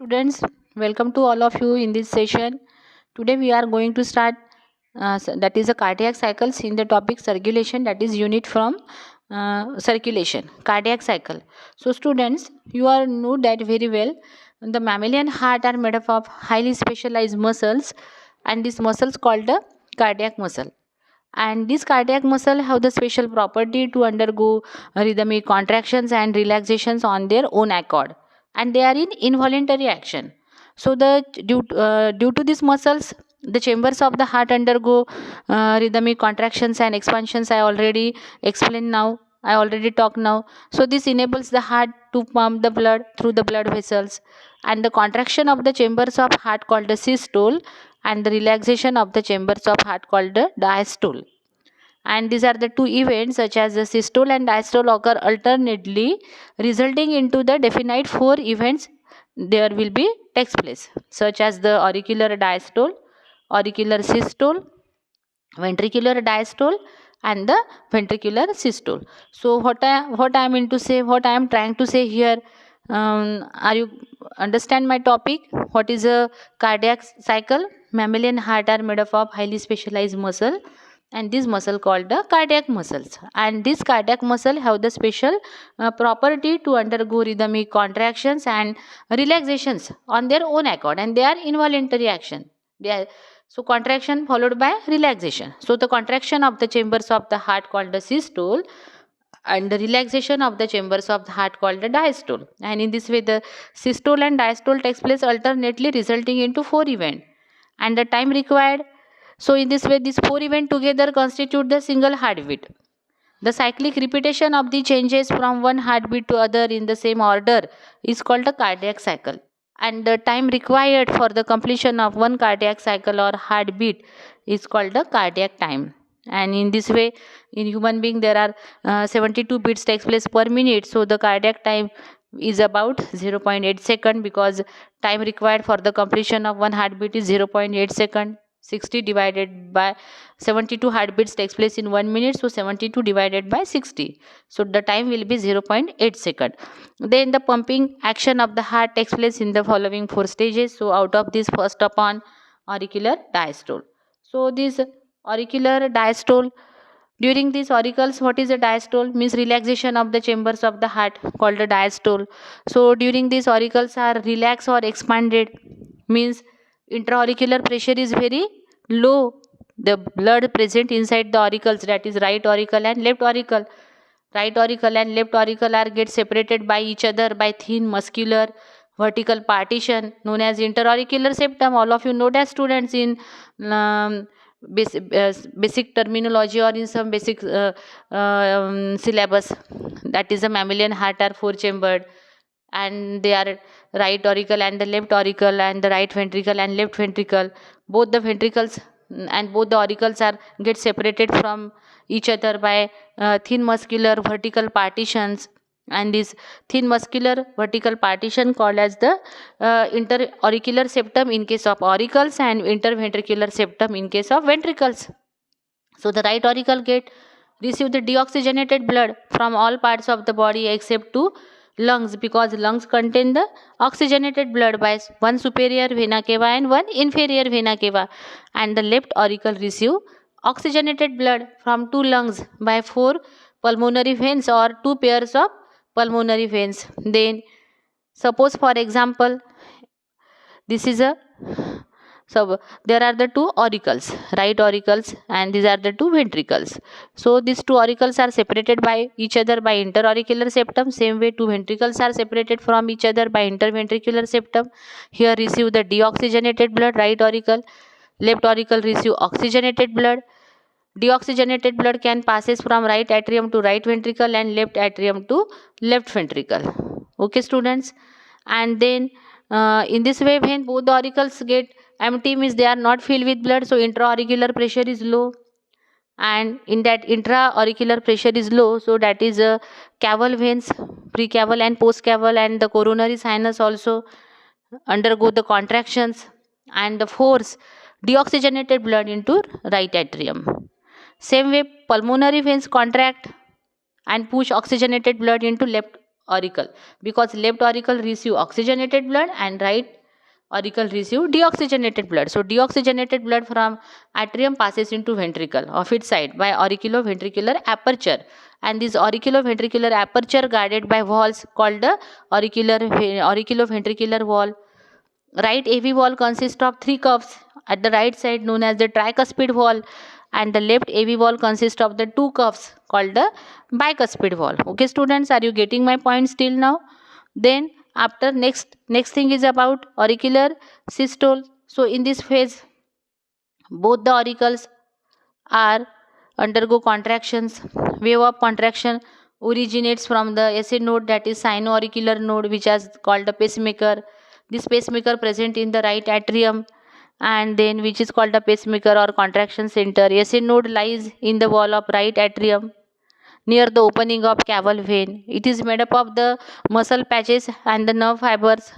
Students, welcome to all of you in this session. Today we are going to start that is a cardiac cycles in the topic circulation, that is unit from circulation, cardiac cycle. So students, you are know that very well. The mammalian heart are made up of highly specialized muscles, and these muscles called the cardiac muscle. And this cardiac muscle have the special property to undergo rhythmic contractions and relaxations on their own accord, and they are in involuntary action. So due to these muscles, the chambers of the heart undergo rhythmic contractions and expansions. I already explained now, I already talked now. So this enables the heart to pump the blood through the blood vessels, and the contraction of the chambers of heart called the systole, and the relaxation of the chambers of heart called the diastole. And these are the two events such as the systole and diastole occur alternately, resulting into the definite four events there will be takes place, such as the auricular diastole, auricular systole, ventricular diastole, and the ventricular systole. So what I am into say, what I am trying to say here, are you understand my topic? What is a cardiac cycle? Mammalian heart are made up of highly specialized muscle, and this muscle called the cardiac muscles, and this cardiac muscle have the special property to undergo rhythmic contractions and relaxations on their own accord, and they are involuntary action. They are, so contraction followed by relaxation. So the contraction of the chambers of the heart called the systole, and the relaxation of the chambers of the heart called the diastole. And in this way, the systole and diastole takes place alternately, resulting into four events. And the time required. So in this way, these four events together constitute the single heartbeat. The cyclic repetition of the changes from one heartbeat to other in the same order is called a cardiac cycle. And the time required for the completion of one cardiac cycle or heartbeat is called the cardiac time. And in this way, in human being there are 72 beats takes place per minute. So the cardiac time is about 0.8 second, because time required for the completion of one heartbeat is 0.8 second. 60 divided by 72 heartbeats takes place in 1 minute, so 72 divided by 60, so the time will be 0.8 second. Then the pumping action of the heart takes place in the following four stages. So out of this, first upon auricular diastole. So this auricular diastole, during these auricles, what is a diastole? Means relaxation of the chambers of the heart called a diastole. So during these auricles are relaxed or expanded, means intra-auricular pressure is very low. The blood present inside the auricles, that is right auricle and left auricle. Right auricle and left auricle are get separated by each other by thin muscular vertical partition known as interauricular septum. All of you know that, students, in basic terminology or in some basic syllabus, that is a mammalian heart are four chambered, and they are right auricle and the left auricle, and the right ventricle and left ventricle. Both the ventricles and both the auricles are get separated from each other by thin muscular vertical partitions, and this thin muscular vertical partition called as the interauricular septum in case of auricles, and interventricular septum in case of ventricles. So the right auricle get receive the deoxygenated blood from all parts of the body except to lungs, because lungs contain the oxygenated blood by one superior vena cava and one inferior vena cava, and the left auricle receive oxygenated blood from two lungs by four pulmonary veins or two pairs of pulmonary veins. Then suppose, for example, this is a, so there are the two auricles, right auricles, and these are the two ventricles. So these two auricles are separated by each other by interauricular septum. Same way, two ventricles are separated from each other by interventricular septum. Here receive the deoxygenated blood, right auricle. Left auricle receive oxygenated blood. Deoxygenated blood can passes from right atrium to right ventricle and left atrium to left ventricle. Okay, students. And then in this way, when both the auricles get empty, means they are not filled with blood, so intra-auricular pressure is low, and in that intra-auricular pressure is low, so that is caval veins, precaval and postcaval, and the coronary sinus also undergo the contractions and the force deoxygenated blood into right atrium. Same way, pulmonary veins contract and push oxygenated blood into left auricle, because left auricle receive oxygenated blood and right auricle receive deoxygenated blood. So deoxygenated blood from atrium passes into ventricle of its side by auriculoventricular aperture, and this auriculoventricular aperture guarded by valves called the auriculoventricular wall. Right AV wall consists of three cuffs at the right side known as the tricuspid wall, and the left AV wall consists of the two cuffs called the bicuspid wall. Okay students, are you getting my point still now? Then after next thing is about auricular systole. So in this phase both the auricles are undergo contractions. Wave of contraction originates from the SA node, that is sinoauricular node, which is called the pacemaker. This pacemaker present in the right atrium, and then which is called the pacemaker or contraction center. SA node lies in the wall of right atrium near the opening of caval vein. It is made up of the muscle patches and the nerve fibers.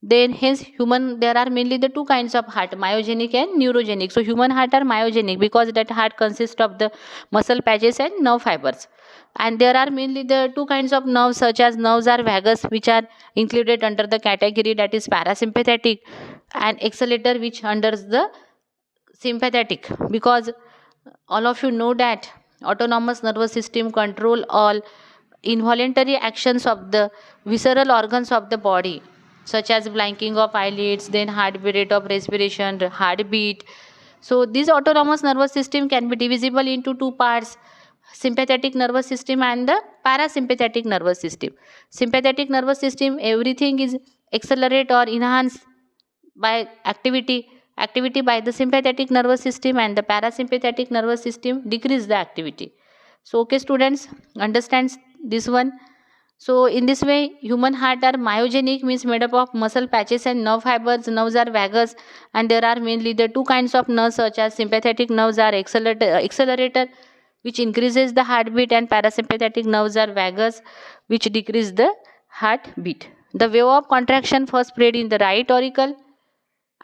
Then hence human, there are mainly the two kinds of heart, myogenic and neurogenic. So human heart are myogenic because that heart consists of the muscle patches and nerve fibers. And there are mainly the two kinds of nerves, such as nerves are vagus, which are included under the category that is parasympathetic, and accelerator, which under the sympathetic. Because all of you know that autonomous nervous system control all involuntary actions of the visceral organs of the body, such as blinking of eyelids, then heartbeat, rate of respiration, heartbeat. So this autonomous nervous system can be divisible into two parts: sympathetic nervous system and the parasympathetic nervous system. Sympathetic nervous system, everything is accelerate or enhance by activity by the sympathetic nervous system, and the parasympathetic nervous system decrease the activity. So okay students, understands this one. So in this way human heart are myogenic, means made up of muscle patches and nerve fibers. Nerves are vagus, and there are mainly the two kinds of nerves, such as sympathetic nerves are accelerator, which increases the heartbeat, and parasympathetic nerves are vagus, which decrease the heartbeat. The wave of contraction first spread in the right auricle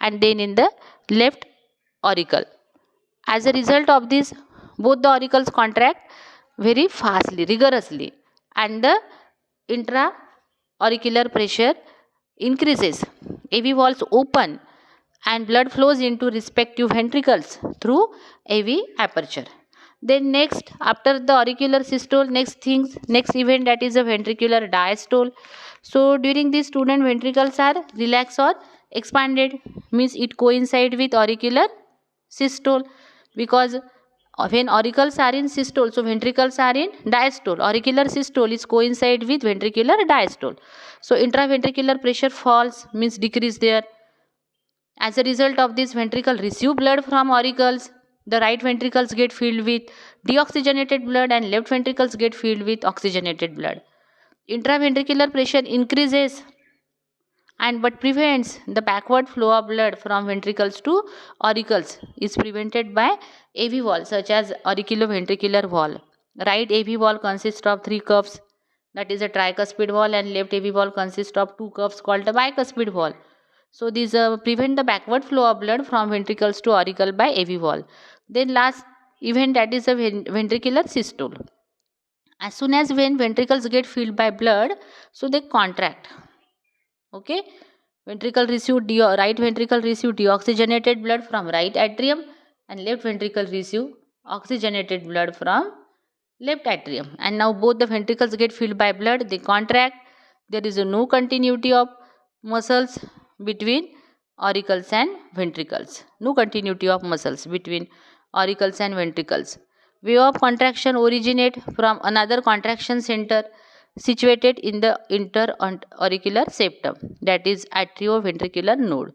and then in the left auricle. As a result of this, both the auricles contract very fastly, rigorously, and the intra-auricular pressure increases. AV valves open and blood flows into respective ventricles through AV aperture. Then next, after the auricular systole, next event, that is a ventricular diastole. So during this, student ventricles are relaxed or expanded, means it coincide with auricular systole, because when auricles are in systole, so ventricles are in diastole. Auricular systole is coincide with ventricular diastole. So intraventricular pressure falls, means decrease there. As a result of this, ventricle receive blood from auricles. The right ventricles get filled with deoxygenated blood and left ventricles get filled with oxygenated blood. Intraventricular pressure increases and but prevents the backward flow of blood from ventricles to auricles is prevented by AV wall, such as auriculoventricular wall. Right AV wall consists of three cuffs, that is a tricuspid wall, and left AV wall consists of two cuffs called the bicuspid wall. So these prevent the backward flow of blood from ventricles to auricle by AV wall. Then last event, that is a ventricular systole. As soon as when ventricles get filled by blood, so they contract. Okay, right ventricle receive deoxygenated blood from right atrium, and left ventricle receive oxygenated blood from left atrium. And now both the ventricles get filled by blood, they contract. There is no continuity of muscles between auricles and ventricles. No continuity of muscles between auricles and ventricles. Wave of contraction originate from another contraction center situated in the interauricular septum, that is atrioventricular node.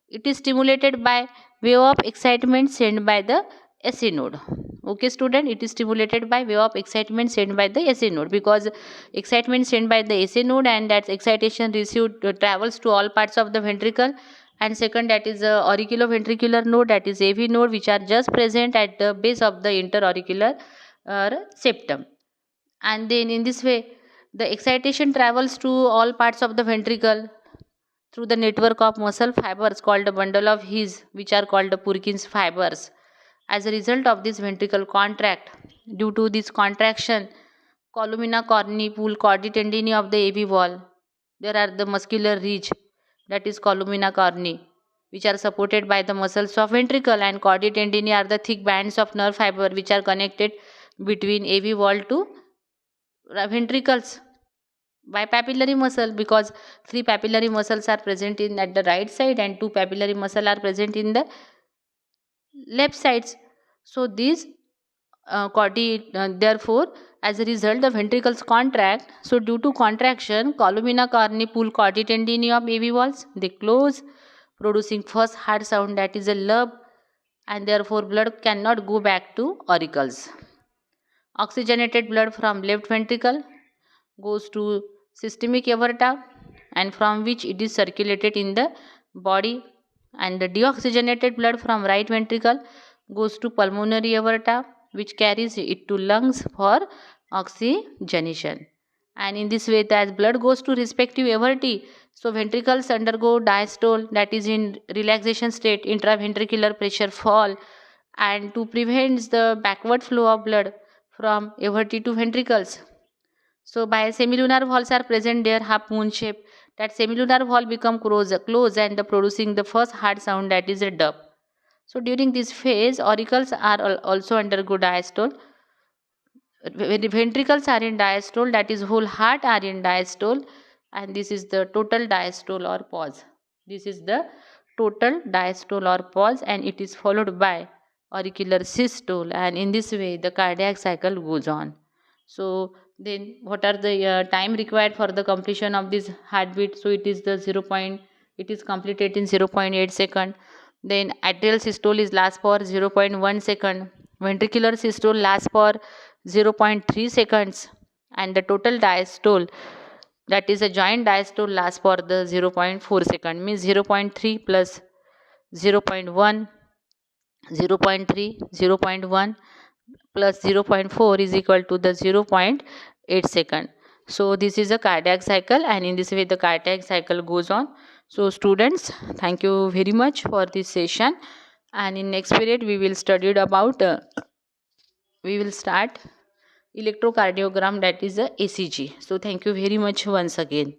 It is stimulated by wave of excitement sent by the SA node. Okay student, it is stimulated by wave of excitement sent by the SA node, because excitement sent by the SA node and that excitation received travels to all parts of the ventricle. And second, that is auriculoventricular node, that is AV node, which are just present at the base of the interauricular septum. And then in this way the excitation travels to all parts of the ventricle through the network of muscle fibers called a bundle of His, which are called the Purkinje fibers. As a result of this, ventricle contract. Due to this contraction, columna corni, pool, chordae tendineae of the AV wall. There are the muscular ridge, that is columna corni, which are supported by the muscles of ventricle, and chordae tendineae are the thick bands of nerve fiber which are connected between AV wall to ventricles by papillary muscle, because three papillary muscles are present in at the right side and two papillary muscle are present in the left sides. So these therefore, as a result, the ventricles contract. So due to contraction, columna corni pull chordae tendineae of AV walls. They close, producing first hard sound, that is a lub, and therefore blood cannot go back to auricles. Oxygenated blood from left ventricle goes to systemic aorta, and from which it is circulated in the body, and the deoxygenated blood from right ventricle goes to pulmonary aorta, which carries it to lungs for oxygenation. And in this way, as blood goes to respective aortae, so ventricles undergo diastole, that is in relaxation state, intraventricular pressure fall, and to prevent the backward flow of blood from aortae to ventricles. So by semilunar valves are present there, half moon shape. That semilunar valve become close and the producing the first hard sound, that is a dub. So during this phase, auricles are also undergo diastole. When the ventricles are in diastole, that is whole heart are in diastole, and this is the total diastole or pause. This is the total diastole or pause, and it is followed by auricular systole, and in this way the cardiac cycle goes on. So then what are the time required for the completion of this heartbeat? So it is the it is completed in 0.8 second. Then atrial systole is lasts for 0.1 second. Ventricular systole lasts for 0.3 seconds, and the total diastole, that is a joint diastole, lasts for the 0.4 second, means 0.3 plus 0.1, 0.3, 0.1 plus 0.4 is equal to the 0.8 second. So this is a cardiac cycle, and in this way the cardiac cycle goes on. So students, thank you very much for this session, and in next period we will study about we will start electrocardiogram, that is a ECG. So thank you very much once again.